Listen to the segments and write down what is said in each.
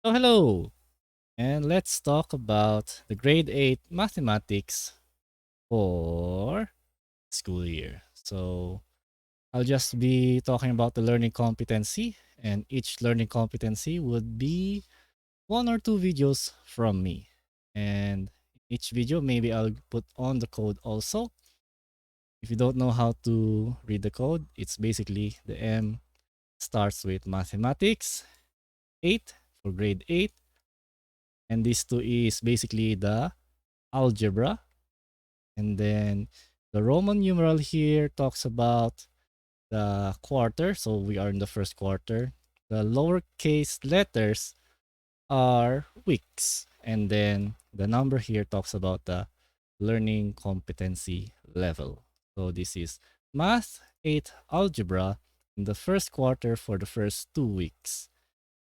So hello, and let's talk about the grade 8 mathematics for school year. So I'll just be talking about the learning competency, and each learning competency would be one or two videos from me. And each video, maybe I'll put on the code also. If you don't know how to read the code, it's basically the M starts with mathematics 8 for grade 8, and this two is basically the algebra. And then the Roman numeral here talks about the quarter. So we are in the first quarter. The lowercase letters are weeks. And then the number here talks about the learning competency level. So this is math 8 algebra in the first quarter for the first 2 weeks.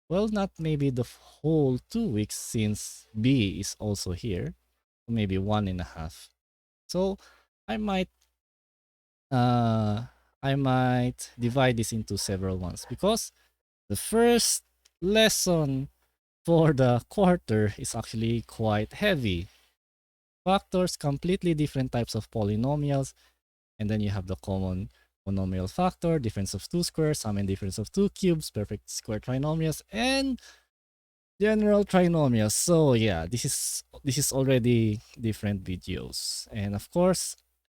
Well, not maybe the whole 2 weeks since B is also here. Maybe one and a half. So I might uh I might divide this into several ones because the first lesson for the quarter is actually quite heavy. Factors, completely different types of polynomials, and then you have the common monomial factor, difference of two squares, sum and difference of two cubes, perfect square trinomials, and general trinomials. So yeah, this is already different videos. And of course,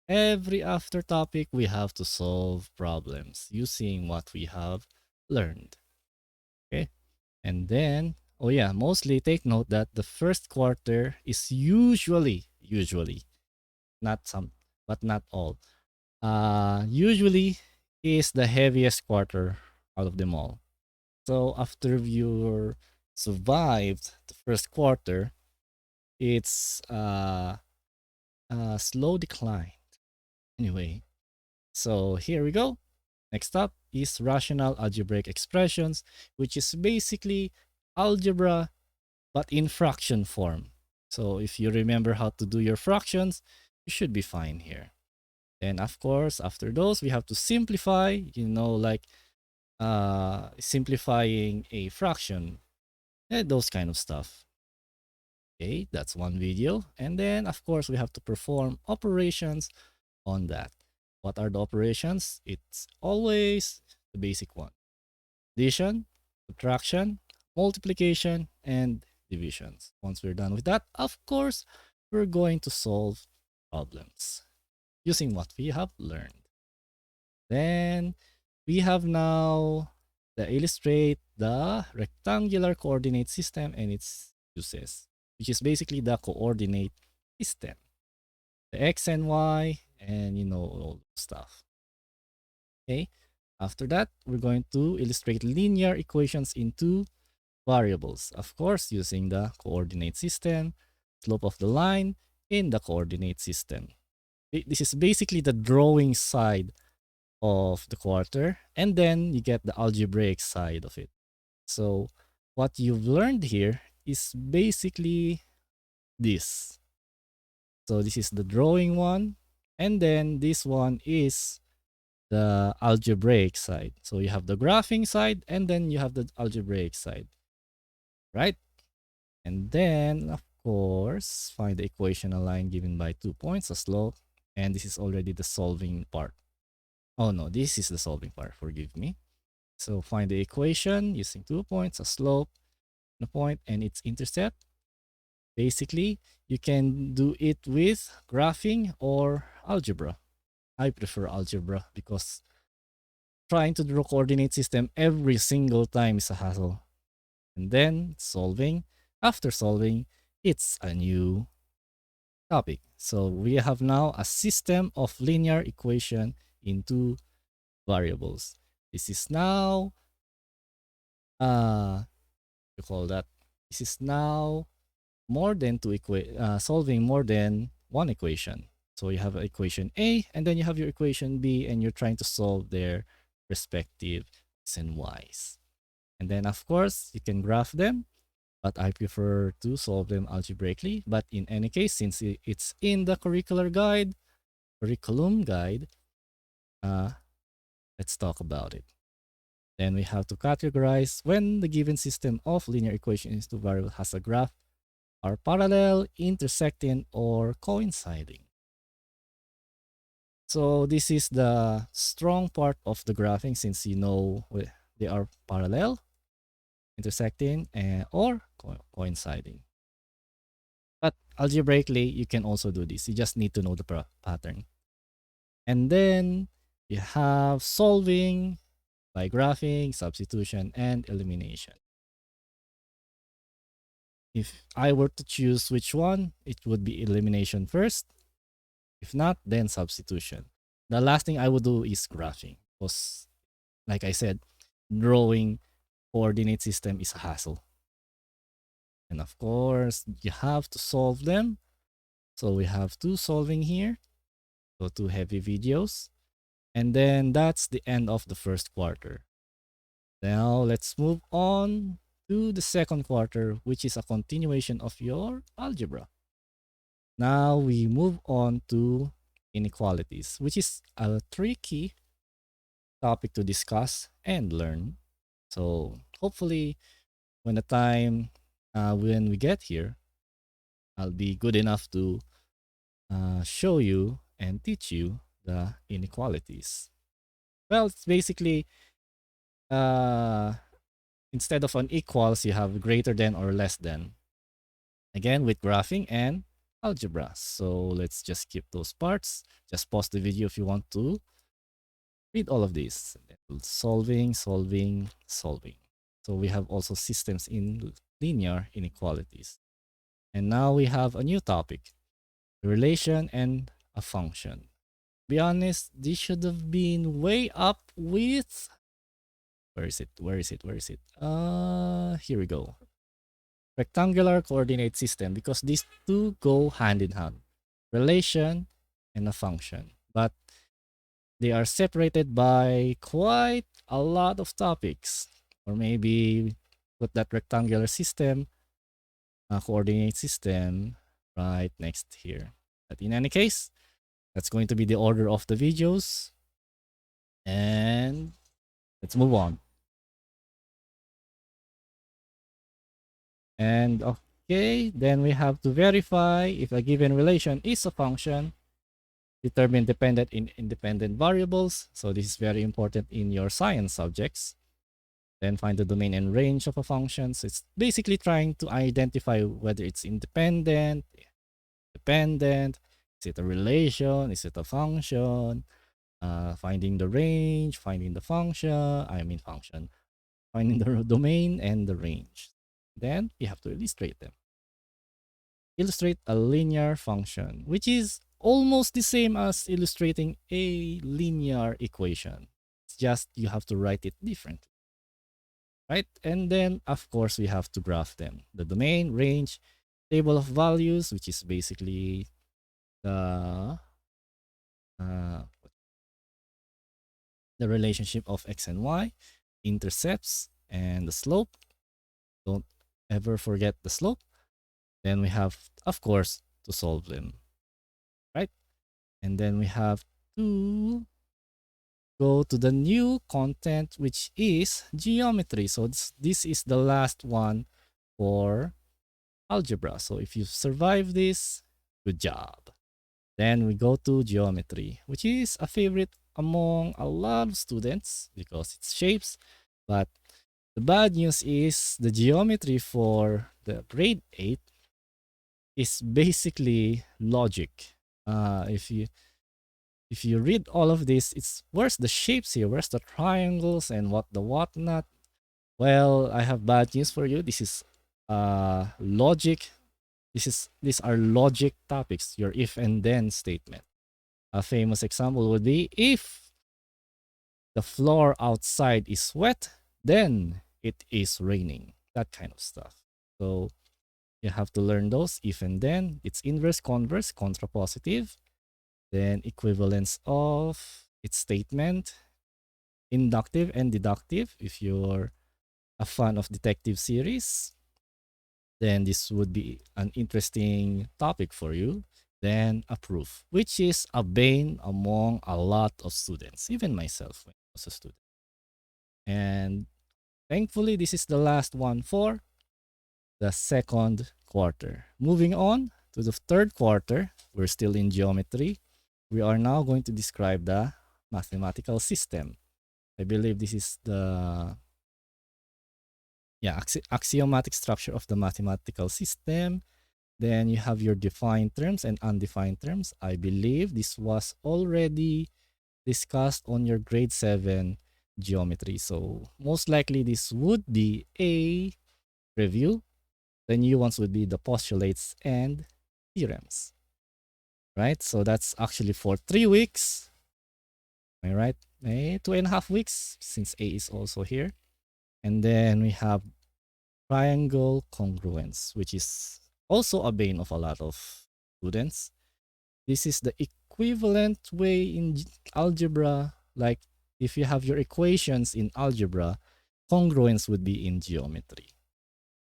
every after topic we have to solve problems using what we have learned. Okay? And then, oh yeah, mostly take note that the first quarter is usually, not some, but not all. Usually is the heaviest quarter out of them all. So after you survived the first quarter, it's a slow decline. Anyway, so here we go. Next up is rational algebraic expressions, which is basically algebra but in fraction form. So if you remember how to do your fractions, you should be fine here. Then of course, after those, we have to simplify, like simplifying a fraction, and those kind of stuff. Okay, that's one video. And then, of course, we have to perform operations on that. What are the operations? It's always the basic one. Addition, subtraction, multiplication, and divisions. Once we're done with that, of course, we're going to solve problems using what we have learned. Then we have now the illustrate the rectangular coordinate system and its uses, which is basically the coordinate system, the x and y, and all stuff. Okay. After that, we're going to illustrate linear equations in two variables, of course, using the coordinate system, slope of the line in the coordinate system. This is basically the drawing side of the quarter, and then you get the algebraic side of it. So what you've learned here is basically this. So this is the drawing one, and then this one is the algebraic side. So you have the graphing side, and then you have the algebraic side, right? And then, of course, find the equational line given by 2 points, a slope, and this is already the solving part. Oh no, this is the solving part, forgive me. So find the equation using 2 points, a slope, a point, and its intercept. Basically, you can do it with graphing or algebra. I prefer algebra because trying to draw coordinate system every single time is a hassle. And then solving, after solving, it's a new topic. So we have now a system of linear equation in two variables. This is now you call that this is now more than solving more than one equation. So you have equation A, and then you have your equation B, and you're trying to solve their respective x and y's. And then of course you can graph them, but I prefer to solve them algebraically. But in any case, since it's in the curriculum guide, uh, let's talk about it. Then we have to categorize when the given system of linear equations to variable has a graph are parallel, intersecting, or coinciding. So this is the strong part of the graphing since you know they are parallel, intersecting, or coinciding. But algebraically, you can also do this. You just need to know the pattern. And then you have solving by graphing, substitution, and elimination. If I were to choose which one, it would be elimination first. If not, then substitution. The last thing I would do is graphing because, like I said, drawing coordinate system is a hassle. And of course, you have to solve them. So we have two solving here. So two heavy videos. And then that's the end of the first quarter. Now let's move on to the second quarter, which is a continuation of your algebra. Now we move on to inequalities, which is a tricky topic to discuss and learn. So hopefully when the time when we get here, I'll be good enough to show you and teach you the inequalities. Well, it's basically uh, instead of an equals, you have greater than or less than. Again, with graphing and algebra. So let's just skip those parts. Just pause the video if you want to read all of this. Solving, solving, solving. So we have also systems in linear inequalities. And now we have a new topic, relation and a function. Be honest, this should have been way up with, where is it? Where is it? Where is it? Here we go. Rectangular coordinate system, because these two go hand in hand. Relation and a function. But they are separated by quite a lot of topics. Or maybe put that rectangular system, coordinate system, right next here. But in any case, that's going to be the order of the videos. And let's move on. And okay, then we have to verify if a given relation is a function, determine dependent and independent variables. So this is very important in your science subjects. Then find the domain and range of a function. So it's basically trying to identify whether it's independent, dependent, is it a relation, is it a function, finding the range, finding the function, finding the domain and the range. Then you have to illustrate them. Illustrate a linear function, which is almost the same as illustrating a linear equation. It's just you have to write it differently, right? And then, of course, we have to graph them. The domain, range, table of values, which is basically the uh, the relationship of x and y, intercepts, and the slope. Don't ever forget the slope. Then we have, of course, to solve them, right? And then we have to go to the new content, which is geometry. So this is the last one for algebra. So if you survive this, good job. Then we go to geometry, which is a favorite among a lot of students because it's shapes. But the bad news is the geometry for the grade 8 is basically logic. If you read all of this, it's where's the shapes here? Where's the triangles and what the whatnot? Well, I have bad news for you. This is logic. These are logic topics. Your if and then statement. A famous example would be if the floor outside is wet, then it is raining. That kind of stuff. So you have to learn those if and then. It's inverse, converse, contrapositive, then equivalence of its statement, inductive and deductive. If you're a fan of detective series, then this would be an interesting topic for you. Then a proof, which is a bane among a lot of students, even myself when I was a student. And thankfully, this is the last one for the second quarter. Moving on to the third quarter, we're still in geometry. We are now going to describe the mathematical system. I believe this is the axiomatic structure of the mathematical system. Then you have your defined terms and undefined terms. I believe this was already discussed on your grade 7 geometry. So most likely this would be a review. The new ones would be the postulates and theorems, right? So that's actually for 3 weeks. Am I right? 2.5 weeks since A is also here. And then we have triangle congruence, which is also a bane of a lot of students. This is the equivalent way in algebra. Like if you have your equations in algebra, congruence would be in geometry.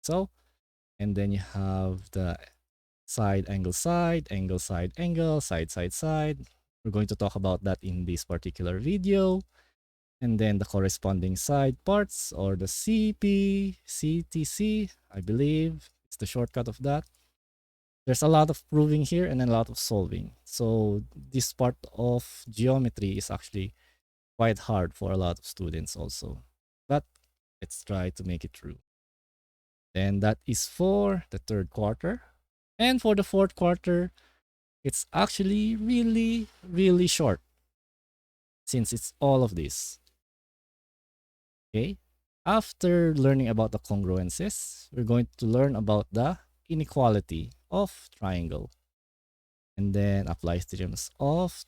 So, and then you have the side, angle, side, angle, side, angle, side, side, side. We're going to talk about that in this particular video. And then the corresponding side parts, or the CP, CTC, I believe it's the shortcut of that. There's a lot of proving here and a lot of solving. So this part of geometry is actually quite hard for a lot of students also. But let's try to make it through. And that is for the third quarter. And for the fourth quarter, it's actually really, really short since it's all of this. Okay. After learning about the congruences, we're going to learn about the inequality of triangle. And then apply theorems of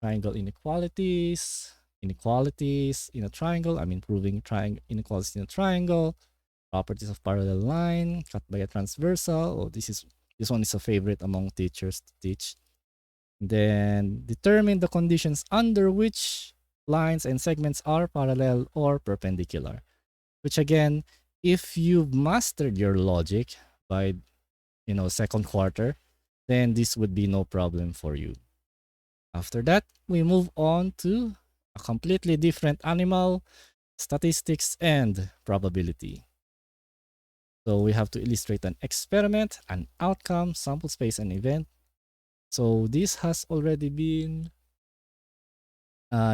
triangle inequalities, inequalities in a triangle. I mean, proving inequalities in a triangle, properties of parallel line, cut by a transversal. Oh, this one is a favorite among teachers to teach. Then determine the conditions under which lines and segments are parallel or perpendicular. Which again, if you've mastered your logic by second quarter, then this would be no problem for you. After that, we move on to a completely different animal, statistics and probability. So we have to illustrate an experiment, an outcome, sample space, and event. So this has already been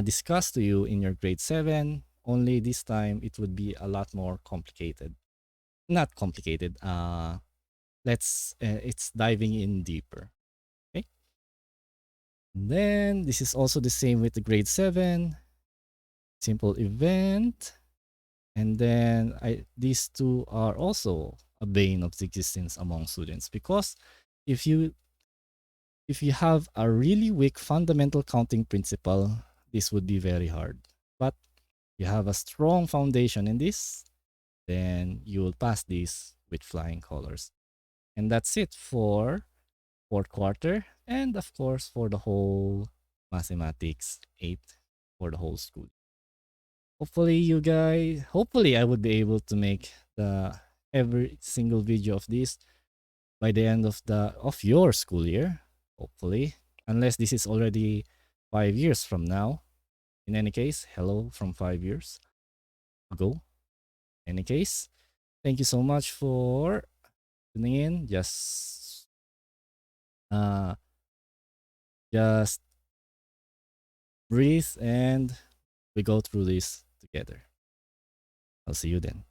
discussed to you in your grade 7, only this time it would be a lot more complicated. Not complicated, it's diving in deeper. Okay. And then this is also the same with the grade 7, simple event. And then these two are also a bane of the existence among students, because if you have a really weak fundamental counting principle, this would be very hard. But you have a strong foundation in this, then you will pass this with flying colors. And that's it for fourth quarter, and of course for the whole mathematics 8 for the whole school. Hopefully I would be able to make the every single video of this by the end of your school year, hopefully, unless this is already 5 years from now. In any case, hello from 5 years ago. In any case, thank you so much for tuning in. Uh just breathe and we go through this together. I'll see you then.